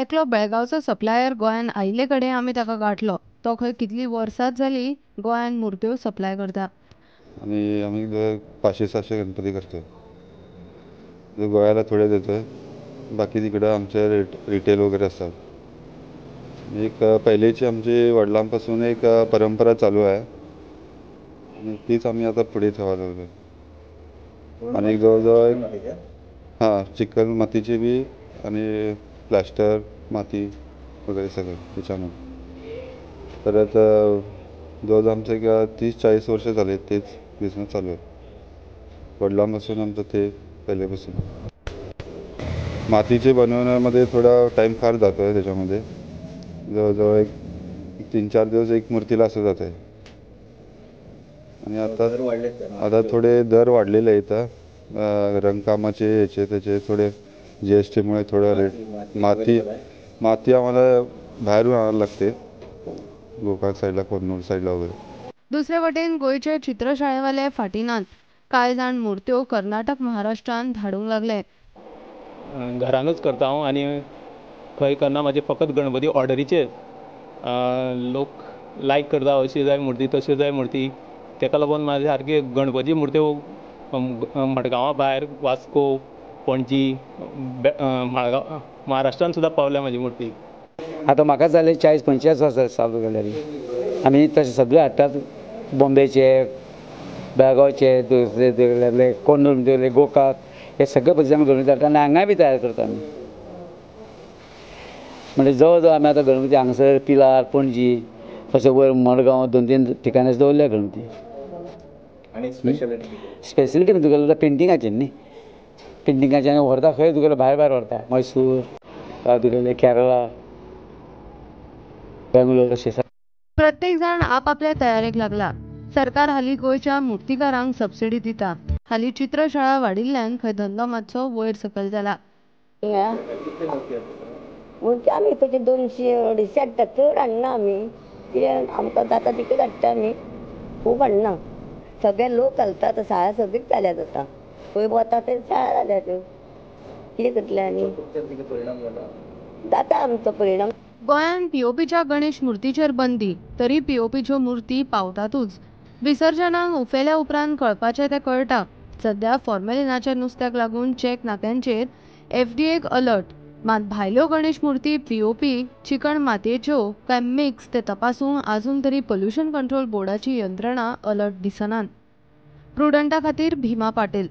एकलो बेळगांवचो सप्लायर गोंयान आयिल्ले कडेन आमी ताका गाठलो. तो खंय कितलीं वर्सांच जालीं गोंयान मुर्त्यो सप्लाय करता. आणि आम्ही 500-600 गणपती करतो. गोव्याला थोडे देतो, बाकी तिकडं आमच्या रिटेल वगैरे असतात. एक पहिलेची आमची वडिलांपासून एक परंपरा चालू आहे आणि तीच आम्ही आता पुढे ठेवायला लागलो. आणि जवळजवळ हां, चिखल मातीची बी आणि प्लॅस्टर माती वगैरे सगळं त्याच्यामध्ये. परत जवळजवळ आमचं एक 30-40 वर्ष झाले तेच बिझनेस चालू आहे. वडिलांपासून आमचं ते पहिल्यापासून. मातीचे बनवण्यामध्ये थोडा टाईम फार जातो आहे त्याच्यामध्ये. जवळजवळ एक 3-4 दिवस एक मूर्तीला असं जात आहे. आणि आता थोडे दर वाढलेले आहेत. रंगकामाचे ह्याचे त्याचे थोडे GSTमुळे थोडं रेट. माती आम्हाला बाहेरून आणायला लागते, गोकाक साईडला, कन्नूर साईडला वगैरे. दुसरे वटेन गोंयचे चित्रशाळेवाले फाटीनात कांय जाण मुर्त्यो कर्नाटक महाराष्ट्रान धाडूंक लागले. घरानूच करता हांव आनी खंय करना. म्हाजे फकत गणपती ऑर्डरीचेर. लोक लायक करता अशी जाय मुर्ती तशी जाय मुर्ती, ताका लागून म्हाजे सारकी गणपती मुर्त्यो मडगांवा भायर, वास्को, पणजी, मडगांव, महाराष्ट्रान सुद्दां पावल्या म्हाजी मुर्ती. आतां म्हाका जाले 40-45 वर्सां चालू केल्यार. आमी तशें सगळे हाडटात, बॉम्बेचे, बेळगांवचे, दुसरे कन्नूर, गोकाक, हे सगळे पयलीं आमी गणपती हाडटा आनी हांगाय बी तयार करता आमी. म्हणजे जवळ जवळ आमी आतां गणपती हांगासर पिलार, पणजी, तशें वयर मडगांव 2-3 ठिकाणी दवरल्या गणपती. आणि स्पेशलिटी तुगेलें पेंटिंगाचेर न्ही. पेंटिंगाचें आनी व्हरता खंय तुगेलें भायर व्हरता, मैसूर, तुगेलें केरळा, बेंगलोर अशें. प्रत्येक जाण आपापल्या तयारेक लागला. सरकार हालीं गोंयच्या मुर्तीकारांक सबसिडी दिता. हालीं चित्रशाळा वाडिल्ल्यान खंय धंदो मातसो वयर सकयल जाला. मूर्ती आमी तशे 200-250 हाडटा, चड हाडना आमी. कित्याक आमकां जाता तितकेच हाडटा आमी, खूब हाडना. सगळे लोक घालता आतां, शाळा सगळीच जाल्यात आतां. खंय वता थंय शाळा जाल्यात. कितें करतलें आनी. जाता आमचो परिणाम. गोंयान POPच्या गणेश मुर्तीचेर बंदी, तरी POPच्यो मुर्ती पावतातूच. विसर्जनाक उफेल्या उपरांत कळपाचें तें कळटा. सध्या फॉर्मेलिनाच्या नुस्त्याक लागून चॅक नाक्यांचेर FDAक अलर्ट. मात भायल्यो गणेश मुर्ती POP चिकण मातयेच्यो काय मिक्स ते तपासूंक आजून तरी पोल्युशन कंट्रोल बोर्डाची यंत्रणा अलर्ट दिसनात. प्रुडंटा खातीर भीमा पाटील.